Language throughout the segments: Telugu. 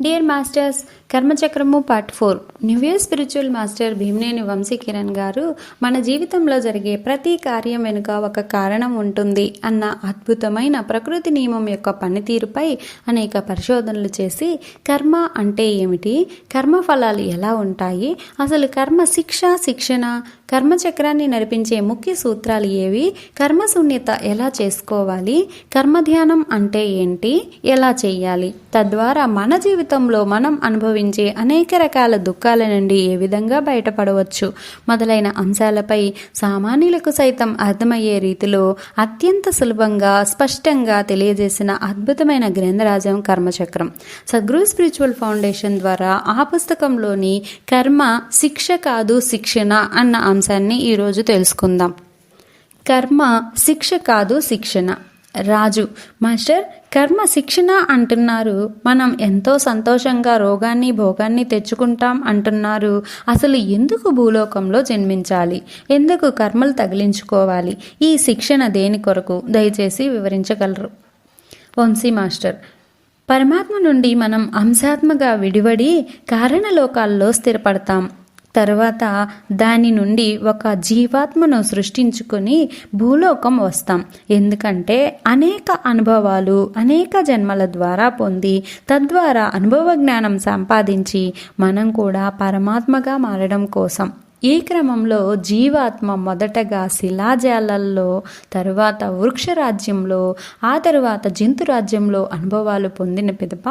డియర్ మాస్టర్స్, కర్మచక్రము part 4. New year spiritual master Bhimaneni Vamsi Kiran గారు మన జీవితంలో జరిగే ప్రతి కార్యం వెనుక ఒక కారణం ఉంటుంది అన్న అద్భుతమైన ప్రకృతి నియమం యొక్క పనితీరుపై అనేక పరిశోధనలు చేసి కర్మ అంటే ఏమిటి, కర్మ ఫలాలు ఎలా ఉంటాయి, అసలు కర్మ శిక్షణ, కర్మచక్రాన్ని నడిపించే ముఖ్య సూత్రాలు ఏవి, కర్మశూన్యత ఎలా చేసుకోవాలి, కర్మధ్యానం అంటే ఏంటి, ఎలా చేయాలి, తద్వారా మన జీవితంలో మనం అనుభవించే అనేక రకాల దుఃఖాల నుండి ఏ విధంగా బయటపడవచ్చు మొదలైన అంశాలపై సామాన్యులకు సైతం అర్థమయ్యే రీతిలో అత్యంత సులభంగా స్పష్టంగా తెలియజేసిన అద్భుతమైన గ్రంథరాజం కర్మచక్రం. సద్గురు స్పిరిచువల్ ఫౌండేషన్ ద్వారా ఆ పుస్తకంలోని కర్మ శిక్ష కాదు శిక్షణ అన్న అంశాన్ని ఈరోజు తెలుసుకుందాం. కర్మ శిక్ష కాదు శిక్షణ. రాజు: మాస్టర్, కర్మ శిక్షణ అంటున్నారు, మనం ఎంతో సంతోషంగా రోగాన్ని భోగాన్ని తెచ్చుకుంటాం అంటున్నారు. అసలు ఎందుకు భూలోకంలో జన్మించాలి, ఎందుకు కర్మలు తగిలించుకోవాలి, ఈ శిక్షణ దేని కొరకు దయచేసి వివరించగలరు? వంశీ మాస్టర్: పరమాత్మ నుండి మనం అంశాత్మగా విడివడి కారణలోకాల్లో స్థిరపడతాం. తర్వాత దాని నుండి ఒక జీవాత్మను సృష్టించుకొని భూలోకం వస్తాం. ఎందుకంటే అనేక అనుభవాలు అనేక జన్మల ద్వారా పొంది తద్వారా అనుభవ జ్ఞానం సంపాదించి మనం కూడా పరమాత్మగా మారడం కోసం. ఈ క్రమంలో జీవాత్మ మొదటగా శిలాజాలల్లో, తరువాత వృక్షరాజ్యంలో, ఆ తరువాత జంతు రాజ్యంలో అనుభవాలు పొందిన పిదప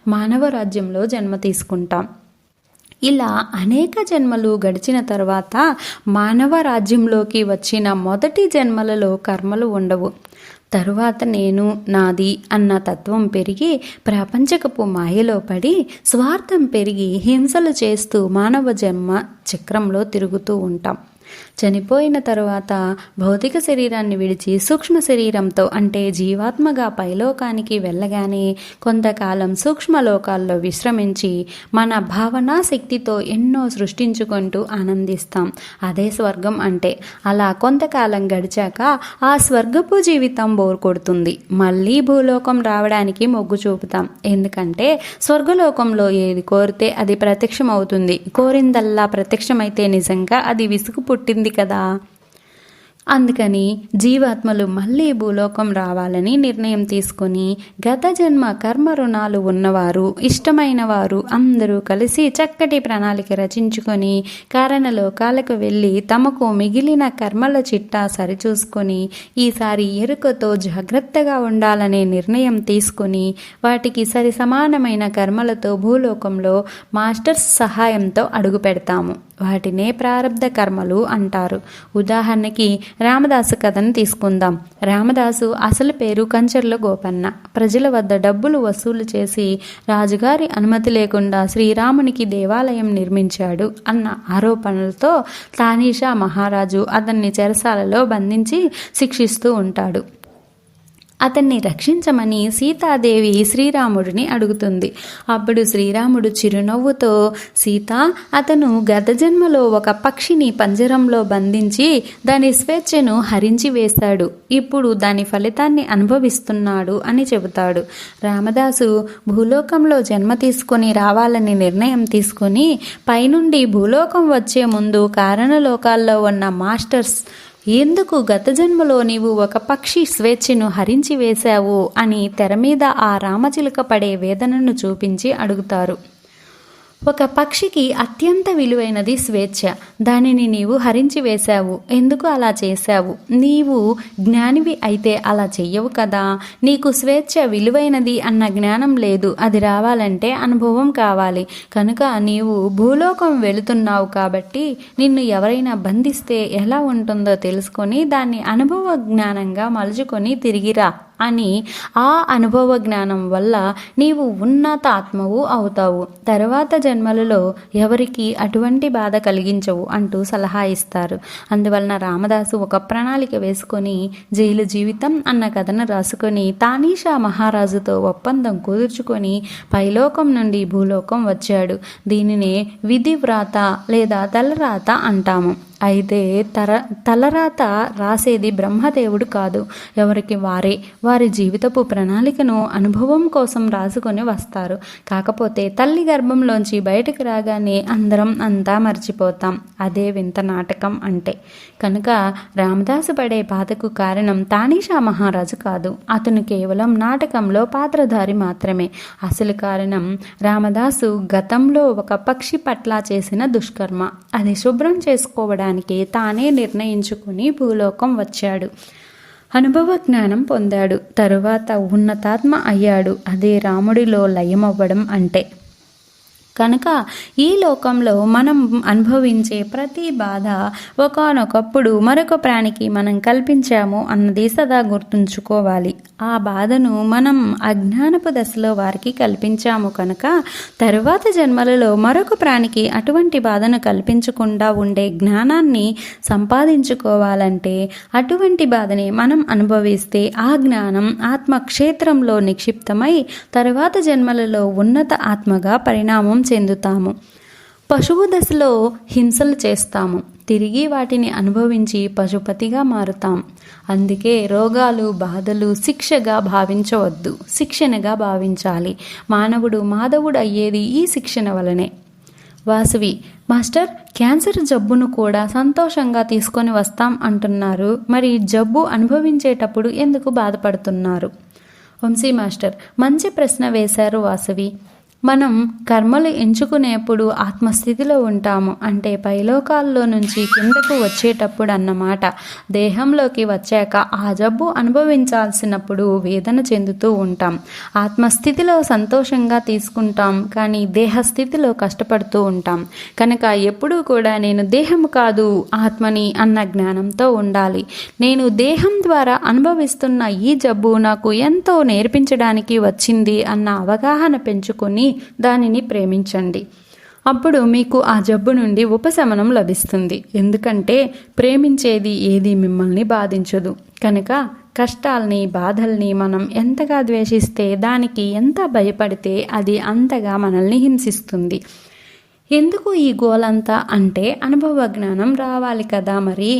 మానవ రాజ్యంలో జన్మ తీసుకుంటాం. ఇలా అనేక జన్మలు గడిచిన తర్వాత మానవ రాజ్యంలోకి వచ్చిన మొదటి జన్మలలో కర్మలు ఉండవు. తరువాత నేను నాది అన్న తత్వం పెరిగి ప్రపంచకపు మాయలో పడి స్వార్థం పెరిగి హింసలు చేస్తూ మానవ జన్మ చక్రంలో తిరుగుతూ ఉంటాం. చనిపోయిన తరువాత భౌతిక శరీరాన్ని విడిచి సూక్ష్మ శరీరంతో అంటే జీవాత్మగా పైలోకానికి వెళ్ళగానే కొంతకాలం సూక్ష్మలోకాల్లో విశ్రమించి మన భావనా శక్తితో ఎన్నో సృష్టించుకుంటూ ఆనందిస్తాం. అదే స్వర్గం అంటే. అలా కొంతకాలం గడిచాక ఆ స్వర్గపు జీవితం బోర్ కొడుతుంది. మళ్ళీ భూలోకం రావడానికి మొగ్గు చూపుతాం. ఎందుకంటే స్వర్గలోకంలో ఏది కోరితే అది ప్రత్యక్షం అవుతుంది. కోరిందల్లా ప్రత్యక్షమైతే నిజంగా అది విసుగు పుట్టింది కదా. అందుకని జీవాత్మలు మళ్ళీ భూలోకం రావాలని నిర్ణయం తీసుకుని గత జన్మ కర్మ రుణాలు ఉన్నవారు, ఇష్టమైన వారు అందరూ కలిసి చక్కటి ప్రణాళిక రచించుకొని కారణలోకాలకు వెళ్ళి తమకు మిగిలిన కర్మల చిట్టా సరిచూసుకొని ఈసారి ఎరుకతో జాగ్రత్తగా ఉండాలనే నిర్ణయం తీసుకుని వాటికి సరి సమానమైన కర్మలతో భూలోకంలో మాస్టర్స్ సహాయంతో అడుగు పెడతాము. వాటినే ప్రారబ్ధ కర్మలు అంటారు. ఉదాహరణకి రామదాసు కథను తీసుకుందాం. రామదాసు అసలు పేరు కంచర్ల గోపన్న. ప్రజల వద్ద డబ్బులు వసూలు చేసి రాజుగారి అనుమతి లేకుండా శ్రీరామునికి దేవాలయం నిర్మించాడు అన్న ఆరోపణలతో తానీషా మహారాజు అతన్ని చెరసాలలో బంధించి శిక్షిస్తూ ఉంటాడు. అతన్ని రక్షించమని సీతాదేవి శ్రీరాముడిని అడుగుతుంది. అప్పుడు శ్రీరాముడు చిరునవ్వుతో, సీత, అతను గత జన్మలో ఒక పక్షిని పంజరంలో బంధించి దాని స్వేచ్ఛను హరించి వేశాడు. ఇప్పుడు దాని ఫలితాన్ని అనుభవిస్తున్నాడు అని చెబుతాడు. రామదాసు భూలోకంలో జన్మ తీసుకొని రావాలని నిర్ణయం తీసుకుని పైనుండి భూలోకం వచ్చే ముందు కారణలోకాల్లో ఉన్న మాస్టర్స్ ఎందుకు గత జన్మలో నీవు ఒక పక్షి స్వేచ్ఛను హరించి వేశావు అని తెర మీద ఆ రామచిలుక పడే వేదనను చూపించి అడుగుతారు. ఒక పక్షికి అత్యంత విలువైనది స్వేచ్ఛ. దానిని నీవు హరించి వేశావు. ఎందుకు అలా చేశావు? నీవు జ్ఞానివి అయితే అలా చెయ్యవు కదా. నీకు స్వేచ్ఛ విలువైనది అన్న జ్ఞానం లేదు. అది రావాలంటే అనుభవం కావాలి. కనుక నీవు భూలోకం వెళుతున్నావు కాబట్టి నిన్ను ఎవరైనా బంధిస్తే ఎలా ఉంటుందో తెలుసుకొని దాన్ని అనుభవ జ్ఞానంగా మలుచుకొని తిరిగిరా అని ఆ అనుభవ జ్ఞానం వల్ల నీవు ఉన్నత ఆత్మవు అవుతావు. తర్వాత జన్మలలో ఎవరికి అటువంటి బాధ కలిగించవు అంటూ సలహా ఇస్తారు. అందువలన రామదాసు ఒక ప్రణాళిక వేసుకొని జైలు జీవితం అన్న కథను రాసుకొని తానీషా మహారాజుతో ఒప్పందం కుదుర్చుకొని పైలోకం నుండి భూలోకం వచ్చాడు. దీనినే విధి వ్రాత లేదా తలరాత అంటాము. అయితే తలరాత రాసేది బ్రహ్మదేవుడు కాదు, ఎవరికి వారి జీవితపు ప్రణాళికను అనుభవం కోసం రాసుకొని వస్తారు. కాకపోతే తల్లి గర్భంలోంచి బయటకు రాగానే అందరం అంతా మర్చిపోతాం. అదే వింత నాటకం అంటే. కనుక రామదాసు పడే బాధకు కారణం తానీషా మహారాజు కాదు, అతను కేవలం నాటకంలో పాత్రధారి మాత్రమే. అసలు కారణం రామదాసు గతంలో ఒక పక్షి పట్ల చేసిన దుష్కర్మ. అది శుభ్రం చేసుకోవడానికి తానే నిర్ణయించుకుని భూలోకం వచ్చాడు. అనుభవ జ్ఞానం పొందాడు. తరువాత ఉన్నతాత్మ అయ్యాడు. అదే రాముడిలో లయమవ్వడం అంటే. కనుక ఈ లోకంలో మనం అనుభవించే ప్రతి బాధ ఒకానొకప్పుడు మరొక ప్రాణికి మనం కల్పించాము అన్నది సదా గుర్తుంచుకోవాలి. ఆ బాధను మనం అజ్ఞానపు దశలో వారికి కల్పించాము కనుక తరువాత జన్మలలో మరొక ప్రాణికి అటువంటి బాధను కల్పించకుండా ఉండే జ్ఞానాన్ని సంపాదించుకోవాలంటే అటువంటి బాధని మనం అనుభవిస్తే ఆ జ్ఞానం ఆత్మక్షేత్రంలో నిక్షిప్తమై తరువాత జన్మలలో ఉన్నత ఆత్మగా పరిణామం చెందుతాము. పశువు దశలో హింసలు చేస్తాము, తిరిగి వాటిని అనుభవించి పశుపతిగా మారుతాం. అందుకే రోగాలు బాధలు శిక్షగా భావించవద్దు, శిక్షణగా భావించాలి. మాధవుడు అయ్యేది ఈ శిక్షణ వలనే. వాసవి మాస్టర్, క్యాన్సర్ జబ్బును కూడా సంతోషంగా తీసుకొని వస్తాం అంటున్నారు. మరి జబ్బు అనుభవించేటప్పుడు ఎందుకు బాధపడుతున్నారు? వంశీ మాస్టర్, మంచి ప్రశ్న వేశారు వాసవి. మనం కర్మలు ఎంచుకునేప్పుడు ఆత్మస్థితిలో ఉంటాము, అంటే పైలోకాల్లో నుంచి కిందకు వచ్చేటప్పుడు అన్నమాట. దేహంలోకి వచ్చాక ఆ జబ్బు అనుభవించాల్సినప్పుడు వేదన చెందుతూ ఉంటాం. ఆత్మస్థితిలో సంతోషంగా తీసుకుంటాం, కానీ దేహస్థితిలో కష్టపడుతూ ఉంటాం. కనుక ఎప్పుడూ కూడా నేను దేహం కాదు ఆత్మని అన్న జ్ఞానంతో ఉండాలి. నేను దేహం ద్వారా అనుభవిస్తున్న ఈ జబ్బు నాకు ఎంతో నేర్పించడానికి వచ్చింది అన్న అవగాహన పెంచుకొని దానిని ప్రేమించండి. అప్పుడు మీకు ఆ జబ్బు నుండి ఉపశమనం లభిస్తుంది. ఎందుకంటే ప్రేమించేది ఏది మిమ్మల్ని బాధించదు. కనుక కష్టాల్ని బాధల్ని మనం ఎంతగా ద్వేషిస్తే, దానికి ఎంత భయపడితే అది అంతగా మనల్ని హింసిస్తుంది. ఎందుకు ఈ గోలంతా అంటే అనుభవ జ్ఞానం రావాలి కదా. మరి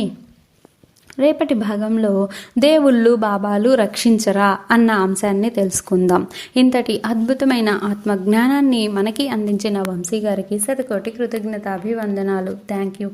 రేపటి భాగంలో దేవుళ్ళు బాబాలు రక్షించరా అన్న అంశాన్ని తెలుసుకుందాం. ఇంతటి అద్భుతమైన ఆత్మజ్ఞానాన్ని మనకి అందించిన వంశీ గారికి శతకోటి కృతజ్ఞతాభివందనాలు. Thank you.